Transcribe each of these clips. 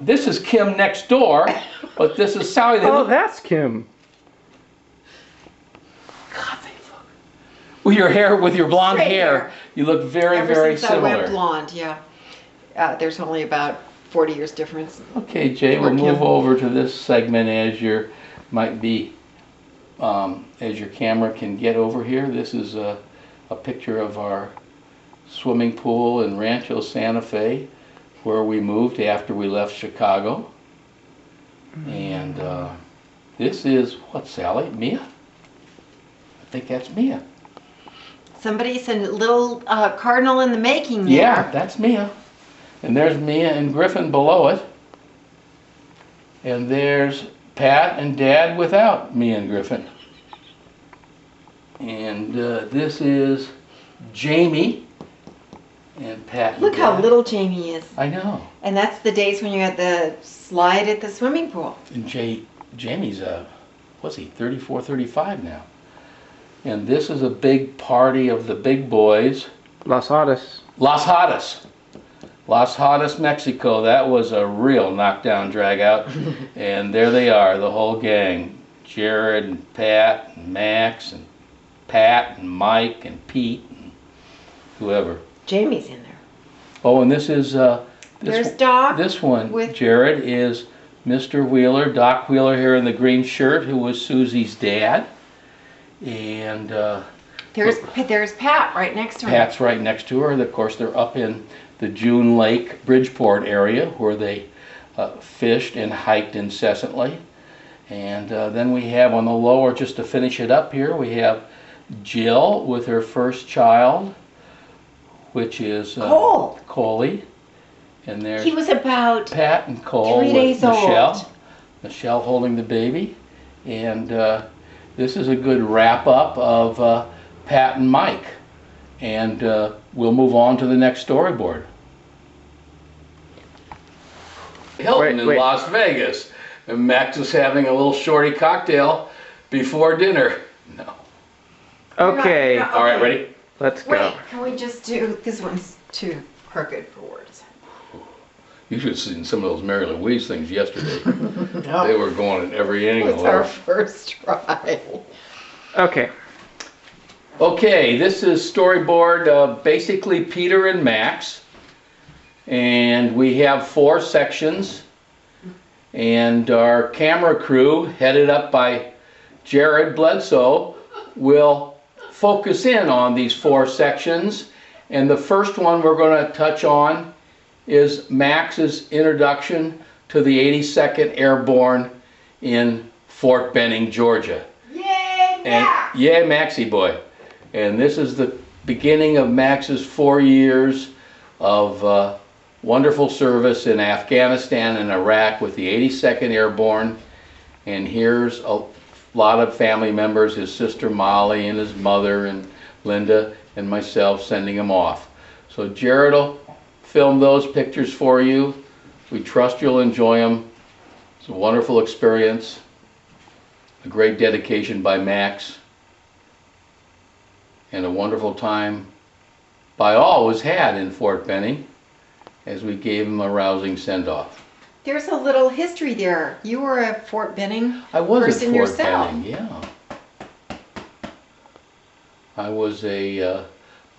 This is Kim next door, but this is Sally. Oh, that's Kim. God, they look. With your hair, with your blonde Straight hair, hair. you look very, Ever very since I went similar. blonde, yeah. There's only about 40 years difference. Okay, Jay, we'll Or move Kim. over to this segment as your might be as your camera can get over here. This is a picture of our swimming pool in Rancho Santa Fe, where we moved after we left Chicago. And this is what, Sally? Mia? I think that's Mia. Somebody said a little cardinal in the making there. Yeah, that's Mia. And there's Mia and Griffin below it. And there's Pat and Dad without Mia and Griffin. And this is Jamie and Pat and Look how Dad. little Jamie is. I know. And that's the days when you had the slide at the swimming pool. And Jamie's, what's he, 34, 35 now. And this is a big party of the big boys. Los Hadas. Las Hadas. Las Hadas, Mexico. That was a real knockdown, drag out. And there they are, the whole gang. Jared and Pat and Max and Pat and Mike and Pete and whoever. Jamie's in there. Oh, and this is There's Doc. this one. with- Jared is Mr. Wheeler, Doc Wheeler here in the green shirt, who was Susie's dad. And There's Pat right next to him. Pat's right next to her. Of course, they're up in the June Lake, Bridgeport area where they fished and hiked incessantly. And then we have on the lower, just to finish it up here, we have Jill with her first child, which is Cole. Coley. And there's He was about Pat and Cole 3 with days Michelle. old. Michelle holding the baby. And this is a good wrap up of Pat and Mike. And we'll move on to the next storyboard. Hilton in Wait. Las Vegas. And Max is having a little shorty cocktail before dinner. No. Okay, Yeah. All right, ready? let's go. Wait, can we just do, this one's too crooked for words. You should have seen some of those Mary Louise things yesterday. They No, were going at every angle. it's our first try. Okay, Okay, this is storyboard basically Peter and Max. And we have 4 sections. And our camera crew, headed up by Jared Bledsoe, will focus in on these 4 sections. And the first one we're going to touch on is Max's introduction to the 82nd Airborne in Fort Benning, Georgia. Yay, And yeah, Maxie boy. And this is the beginning of Max's 4 years of wonderful service in Afghanistan and Iraq with the 82nd Airborne. And here's a lot of family members, his sister Molly and his mother and Linda and myself sending him off. So Jared will film those pictures for you. We trust you'll enjoy them. It's a wonderful experience. A great dedication by Max. And a wonderful time by all was had in Fort Benning as we gave him a rousing send-off. There's a little history there. You were a Fort Benning I was person at Fort yourself. Benning, yeah. I was a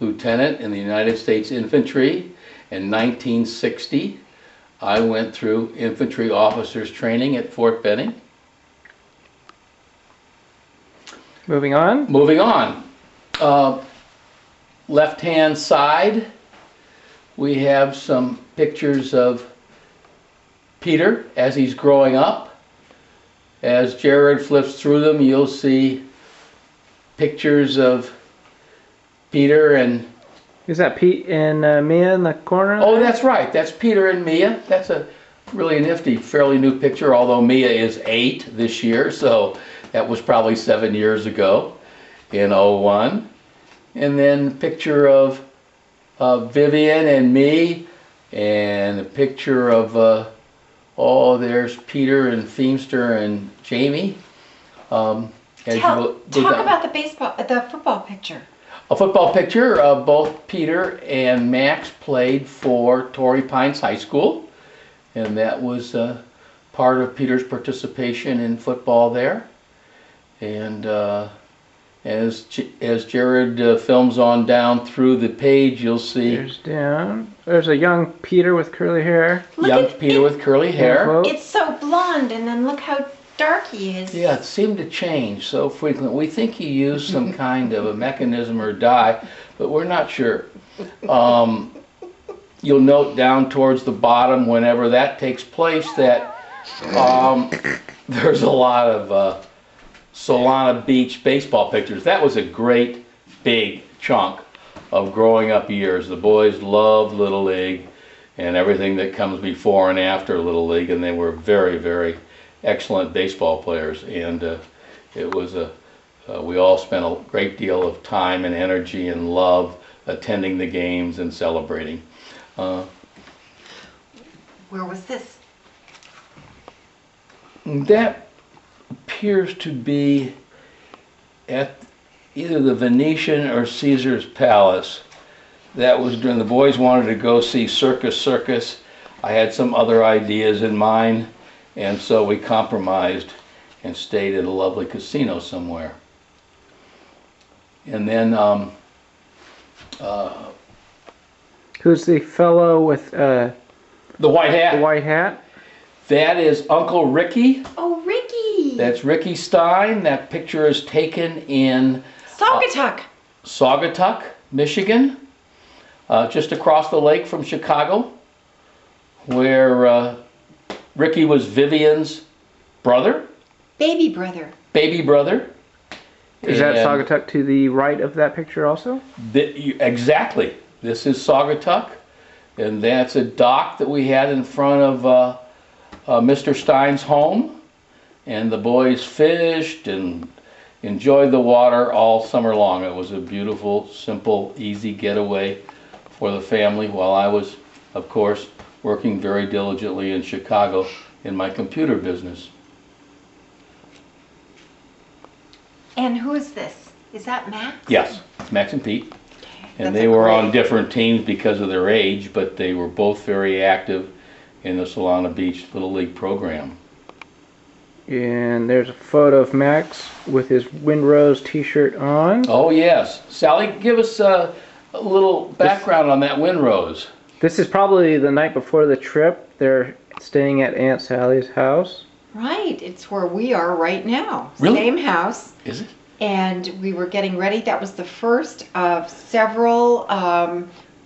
lieutenant in the United States Infantry in 1960. I went through infantry officers training at Fort Benning. moving on. Moving on. Left-hand side, we have some pictures of Peter as he's growing up. As Jared flips through them, you'll see pictures of Peter and... Is that Pete and Mia in the corner? Oh, there? that's right. That's Peter and Mia. That's a really nifty, fairly new picture, although Mia is 8 this year, so that was probably 7 years ago in '01. And then a picture of Vivian and me, and a picture of, oh, there's Peter and Feemster and Jamie. As you Talk go down. about the football picture. A football picture of both Peter and Max played for Torrey Pines High School. and that was part of Peter's participation in football there. And as Jared films on down through the page, you'll see There's down. There's a young Peter with curly hair. young Peter with curly hair. Quote. It's so blonde, and then look how dark he is. Yeah, it seemed to change so frequently. We think he used some kind of a mechanism or dye, but we're not sure. You'll note down towards the bottom, whenever that takes place, that there's a lot of Solana Beach baseball pictures. That was a great big chunk of growing up years. The boys loved Little League and everything that comes before and after Little League, and they were very, very excellent baseball players. And it was we all spent a great deal of time and energy and love attending the games and celebrating. Where was this? That appears to be at either the Venetian or Caesar's Palace. That was during the boys wanted to go see Circus Circus. I had some other ideas in mind, and so we compromised and stayed at a lovely casino somewhere. And then Who's the fellow with the white hat. the white hat? That is Uncle Ricky. Oh, Ricky! That's Ricky Stein. That picture is taken in Saugatuck! Saugatuck, Michigan, just across the lake from Chicago, where Ricky was Vivian's brother, Baby brother. baby brother. Is that And Saugatuck to the right of that picture also? Exactly. This is Saugatuck, and that's a dock that we had in front of Mr. Stein's home, and the boys fished and enjoyed the water all summer long. It was a beautiful, simple, easy getaway for the family while I was, of course, working very diligently in Chicago in my computer business. And who is this? Is that Max? Yes, Max and Pete. And That's they a were on great- different teams because of their age, but they were both very active in the Solana Beach Little League program. And there's a photo of Max with his Windrose t-shirt on. Oh yes. Sally, give us a little background on that Windrose. This is probably the night before the trip. They're staying at Aunt Sally's house. Right, it's where we are right now. Really? Same house. Is it? And we were getting ready. That was the first of several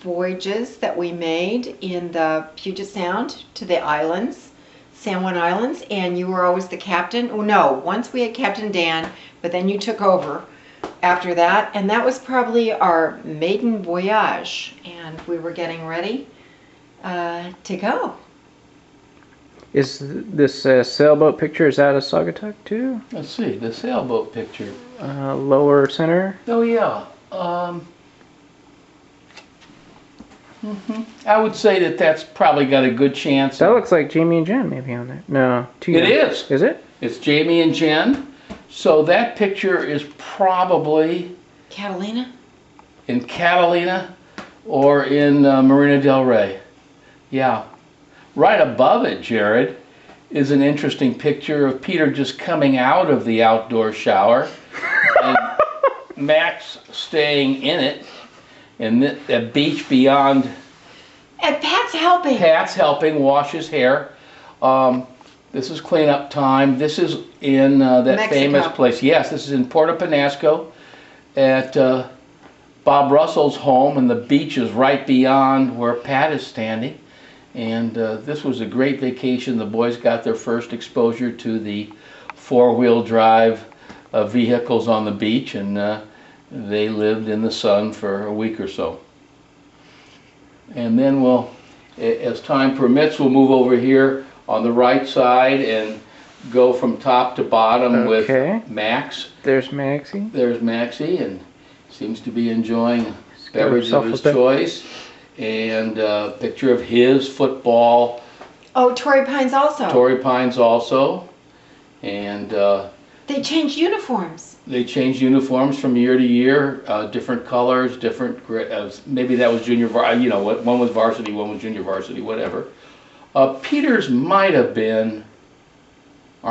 voyages that we made in the Puget Sound to the islands, San Juan Islands, and you were always the captain. Oh no, once we had Captain Dan, but then you took over after that, and that was probably our maiden voyage, and we were getting ready to go. Is this sailboat picture, is that a Saugatuck too? Let's see, the sailboat picture. Lower center. Oh yeah. I would say that that's probably got a good chance. That looks like Jamie and Jen maybe on there. No, Tina. It is. Is it? It's Jamie and Jen. So that picture is probably Catalina? in Catalina or in Marina del Rey. Yeah. Right above it, Jared, is an interesting picture of Peter just coming out of the outdoor shower and Max staying in it, and the beach beyond. And Pat's helping. Pat's helping wash his hair. This is cleanup time. This is in that Mexico. famous place. Yes, this is in Puerto Penasco at Bob Russell's home, and the beach is right beyond where Pat is standing. And this was a great vacation. The boys got their first exposure to the four-wheel drive vehicles on the beach, and they lived in the sun for a week or so. And then we'll, as time permits, we'll move over here on the right side and go from top to bottom Okay. with Max. There's Maxie. There's Maxie, and seems to be enjoying a got beverage of himself his a bit. choice. And a picture of his football. Oh, Torrey Pines also. Torrey Pines also. And They changed uniforms. they changed uniforms from year to year, different colors, different, maybe that was junior, one was varsity, one was junior varsity, whatever. Peters might have been